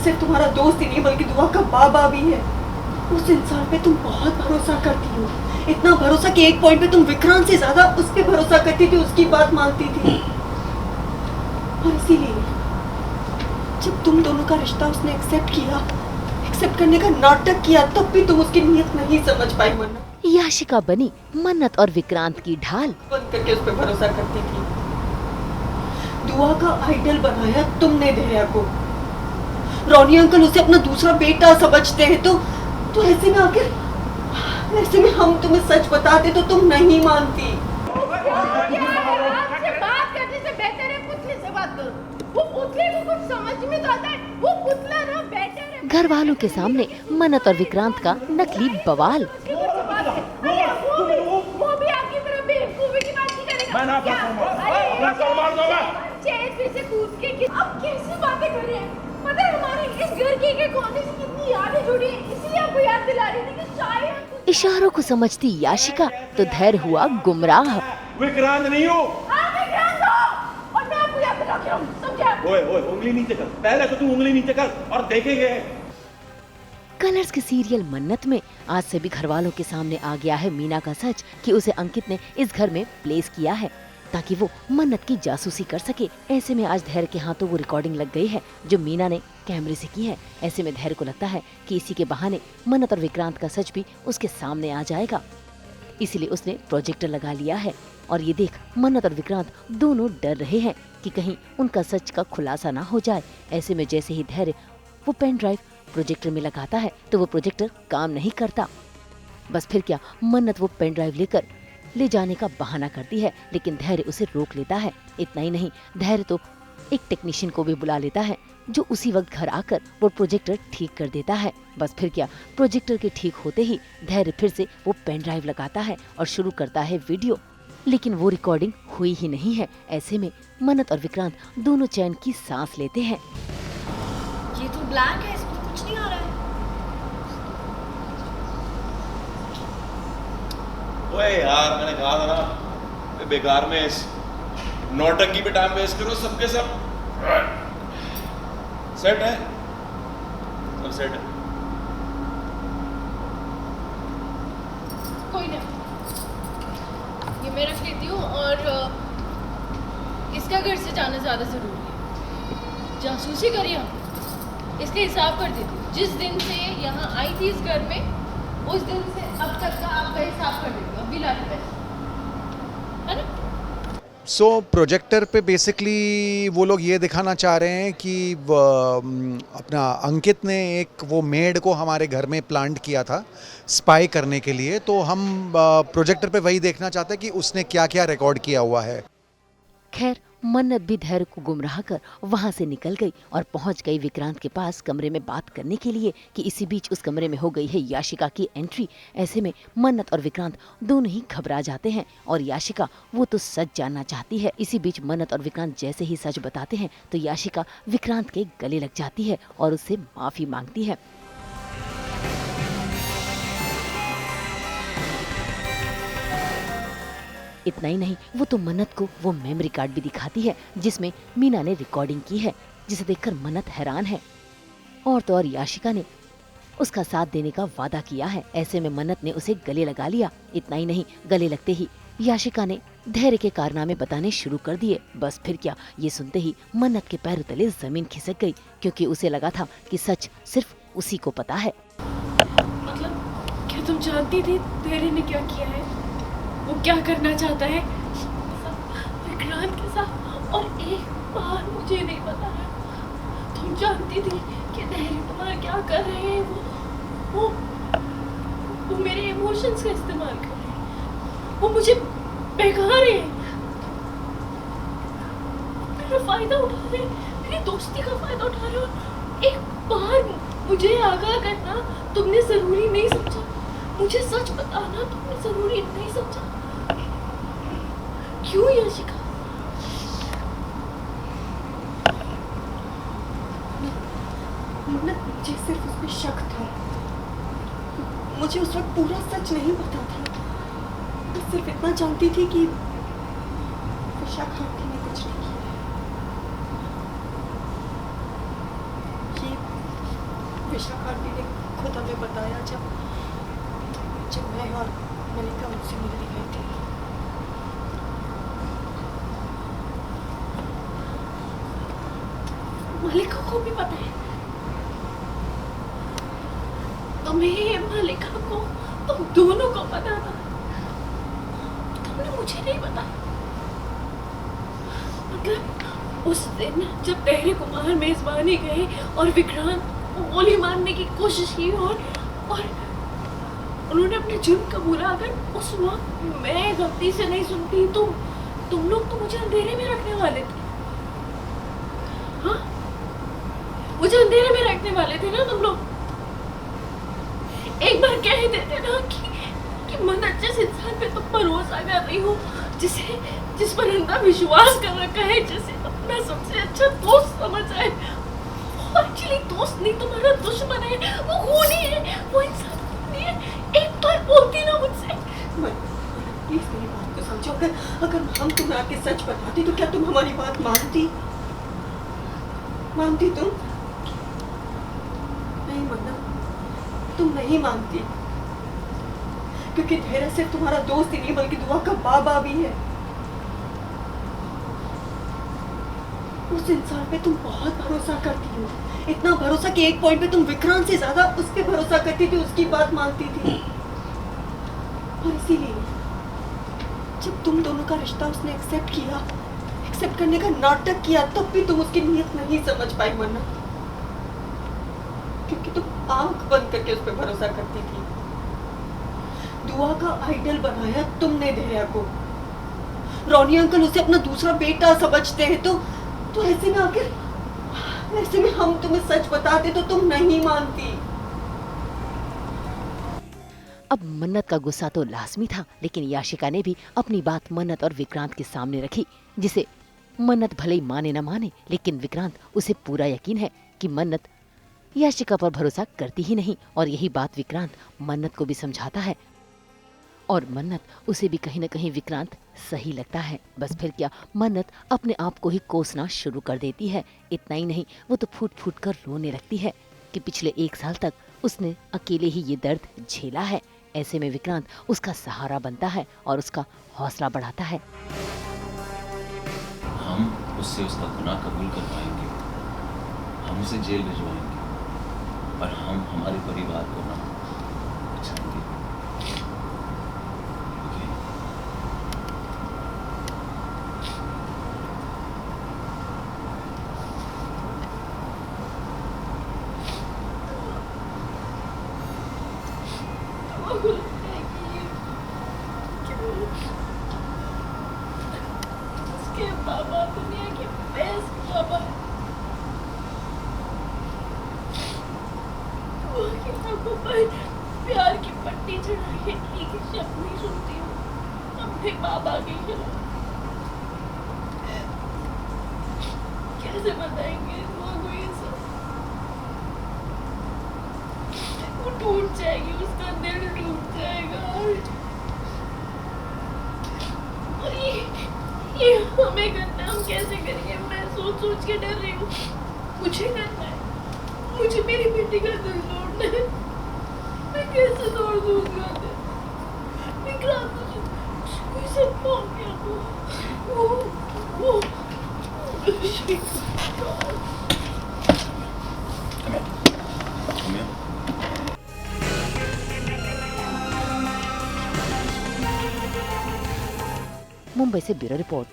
सिर्फ तुम्हारा दोस्त ही नहीं बल्कि दुआ का बाबा भी है। उस इंसान पे तुम बहुत भरोसा करती हो, इतना भरोसा कि एक पॉइंट पे तुम विक्रांत से ज्यादा उस पे भरोसा करती थी, उसकी बात मानती थी। और इसीलिए जब तुम दोनों का रिश्ता उसने एक्सेप्ट करने का नाटक किया, तब भी तुम उसकी नीयत नहीं समझ पाई। मन्नत याशिका बनी मन्नत और विक्रांत की ढाल। बंद करके उस पे भरोसा करती थी। दुआ का आइडल बनाया तुमने धैर्य को। रोनी अंकल उसे अपना दूसरा बेटा समझते हैं, तो ऐसे में हम तुम्हें सच बताते तो तुम नहीं मानती। बात करने से बेहतर है पुतले से बात करो। वो पुतले को कुछ समझ में तो आता है, वो पुतला ना बेटर है। घर वालों के सामने मन्नत और विक्रांत का नकली बवाल। वो भी आपकी तरह बेवकूफी की बात नहीं करेगा। मैं ना से कूद के अब कैसी बातें कर रहे हैं? पता है हमारे इस घर की एक कोने से कितनी यादें जुड़ी हैं, इसलिए आपको याद दिला रही थी कि शायद। इशारों को समझती याशिका तो धैर्य हुआ गुमराह। विक्रांत नहीं हो। विक्रांत हो और मैं आपको याद दिला के समझा। ओए उंगली नीचे कर, पहले तो तू उंगली नीचे कर और देखेंगे। कलर्स के सीरियल मन्नत में आज से भी घर वालों के सामने आ गया है मीना का सच कि उसे अंकित ने इस घर में प्लेस किया है ताकि वो मन्नत की जासूसी कर सके। ऐसे में आज धैर्य के हाथों वो रिकॉर्डिंग लग गई है जो मीना ने कैमरे से की है। ऐसे में धैर्य को लगता है कि इसी के बहाने मन्नत और विक्रांत का सच भी उसके सामने आ जाएगा, इसीलिए उसने प्रोजेक्टर लगा लिया है। और ये देख मन्नत और विक्रांत दोनों डर रहे हैं कि कहीं उनका सच का खुलासा ना हो जाए। ऐसे में जैसे ही धैर्य वो पेन ड्राइव प्रोजेक्टर में लगाता है तो वो प्रोजेक्टर काम नहीं करता। बस फिर क्या, मन्नत वो पेन ड्राइव लेकर ले जाने का बहाना करती है, लेकिन धैर्य उसे रोक लेता है। इतना ही नहीं, धैर्य तो एक टेक्नीशियन को भी बुला लेता है जो उसी वक्त घर आकर वो प्रोजेक्टर ठीक कर देता है। बस फिर क्या, प्रोजेक्टर के ठीक होते ही धैर्य फिर से वो पेन ड्राइव लगाता है और शुरू करता है वीडियो, लेकिन वो रिकॉर्डिंग हुई ही नहीं है। ऐसे में मन्नत और विक्रांत दोनों चैन की सांस लेते हैं। ये तो ब्लैंक है, इसमें तो कुछ नहीं आ रहा है। ओए यार, मैंने कहा था ना बेकार में इस नौटंकी पे टाइम वेस्ट करो। सबके सब सेट है, सब सेट है। कोई ना, ये मैं रख लेती हूँ और इसका घर से जाना ज़्यादा ज़रूरी है। जासूसी करिए हम, इसका हिसाब कर देती हूँ। जिस दिन से यहाँ आई थी इस घर में, उस दिन से अब तक का आपका हिसाब कर देती हूँ। अभी ला के पैसे, है ना? सो प्रोजेक्टर पे बेसिकली वो लोग ये दिखाना चाह रहे हैं कि अपना अंकित ने एक वो मेड को हमारे घर में प्लांट किया था स्पाई करने के लिए, तो हम प्रोजेक्टर पे वही देखना चाहते हैं कि उसने क्या क्या रिकॉर्ड किया हुआ है। खैर, मन्नत भी धैर्य को गुमराह कर वहां से निकल गई और पहुंच गई विक्रांत के पास कमरे में बात करने के लिए कि इसी बीच उस कमरे में हो गई है याशिका की एंट्री। ऐसे में मन्नत और विक्रांत दोनों ही घबरा जाते हैं और याशिका वो तो सच जानना चाहती है। इसी बीच मन्नत और विक्रांत जैसे ही सच बताते हैं तो याशिका विक्रांत के गले लग जाती है और उससे माफी मांगती है। इतना ही नहीं, वो तो मन्नत को वो मेमोरी कार्ड भी दिखाती है जिसमें मीना ने रिकॉर्डिंग की है, जिसे देखकर मन्नत हैरान है। और तो और याशिका ने उसका साथ देने का वादा किया है। ऐसे में मन्नत ने उसे गले लगा लिया। इतना ही नहीं, गले लगते ही याशिका ने धैर्य के कारनामे बताने शुरू कर दिए। बस फिर क्या, ये सुनते ही मन्नत के पैरों तले जमीन खिसक गई, क्योंकि उसे लगा था कि सच सिर्फ उसी को पता है। मतलब क्या तुम जानती थी धैर्य ने क्या किया है? वो क्या करना चाहता है विक्रांत के साथ? और एक बार मुझे नहीं पता है, तुम जानती थी कि धैर्य तुम्हारा क्या कर रहे हैं? वो मेरे इमोशंस का इस्तेमाल कर रहे हैं, वो मुझे बहका रहे हैं, मेरा फायदा उठा रहे हैं, मेरी दोस्ती का फायदा उठा रहे हो। एक बार मुझे आगाह करना तुमने जरूरी नहीं समझा, मुझे सच बताना तुमने जरूरी नहीं समझा। क्यों याशिका? मुझे सिर्फ उस पर शक था, मुझे उस वक्त पूरा सच नहीं पता था। मैं सिर्फ इतना जानती थी कि शक आंटी ने कुछ नहीं किया। आयशा आंटी ने खुद हमें बताया जब मैं और मलिका उनसे मिलने गई थी। मलिका को भी पता है? तुम्हें, मलिका को, तुम दोनों को पता था? तुमने मुझे नहीं बताया? मतलब उस दिन जब तहरीर कुमार मेजबानी गए और विक्रांत गोली मारने की कोशिश की और उन्होंने अपने जुर्म कबूला, अगर उस वक्त मैं गलती से नहीं सुनती तो तुम लोग तो मुझे अंधेरे में रखने वाले थे। हाँ, मुझे अंधेरे में रखने वाले थे ना तुम लोग। एक बार कह देते ना कि मन जिस इंसान पे तुम भरोसा कर रही हो, जिस पर अंधा विश्वास कर रखा है, जिसे अपना सबसे अच्छा दोस्त समझ आए, वो एक्चुअली दोस्त नहीं, तुम्हारा दुश्मन है, वो खूनी है, वो इंसान खूनी है। एक बार बोलती ना मुझसे। प्लीज मेरी बात को समझो। अगर हम तुम्हें आके सच बताते तो क्या तुम हमारी बात मानती तुम? नहीं मन्ना, तुम नहीं मानती, क्योंकि धैर्य सिर्फ तुम्हारा दोस्त ही नहीं बल्कि दुआ का बाबा भी है। उस इंसान पे तुम बहुत भरोसा करती हो, इतना भरोसा कि एक पॉइंट पे तुम विक्रांत से ज्यादा उस पे भरोसा करती थी, उसकी बात मानती थी। और इसीलिए जब तुम दोनों का रिश्ता उसने एक्सेप्ट करने का नाटक किया, तब भी तुम उसकी नीयत नहीं समझ पाई मन्ना, क्योंकि तुम आंख बंद करके उस पर भरोसा करती थी। दुआ का आइडल बनाया तुमने धैर्य को। रोनी अंकल उसे अपना दूसरा बेटा समझते हैं, तो ऐसे में हम तुम्हें सच बताते तो तुम नहीं मानती। अब मन्नत का गुस्सा तो लाजमी था, लेकिन याशिका ने भी अपनी बात मन्नत और विक्रांत के सामने रखी, जिसे मन्नत भले ही माने न माने, लेकिन विक्रांत उसे पूरा यकीन है कि मन्नत याशिका पर भरोसा करती ही नहीं। और यही बात विक्रांत मन्नत को भी समझाता है, और मन्नत उसे भी कहीं न कहीं विक्रांत सही लगता है। बस फिर क्या, मन्नत अपने आप को ही कोसना शुरू कर देती है। इतना ही नहीं, वो तो फूट फूट कर रोने लगती है कि पिछले 1 साल तक उसने अकेले ही ये दर्द झेला है। ऐसे में विक्रांत उसका सहारा बनता है और उसका हौसला बढ़ाता है। हम उससे उसका गुनाह कबूल करवाएंगे, हम उसे जेल भिजवाएंगे, और हम हमारे परिवार को ना बचाएंगे। उसके बाबा दुनिया के बेस्ट बाबा है। वो की आंखों पर प्यार की पट्टी चढ़ा के एक शब्द नहीं सुनती हूँ अपने बाबा के खिलाफ। कैसे बताएंगे वो कोई सब? वो टूट जाएगी, उसका दिल टूट जाएगा। और ये हमें करना, हम कैसे करेंगे? मैं सोच के डर रही हूँ। मुझे करना है, मुझे मेरी बेटी का दिल तोड़ना है। मैं कैसे तोड़ दूंगा? विक्रांत कोई सब हो गया वो मुंबई से ब्यूरो रिपोर्ट।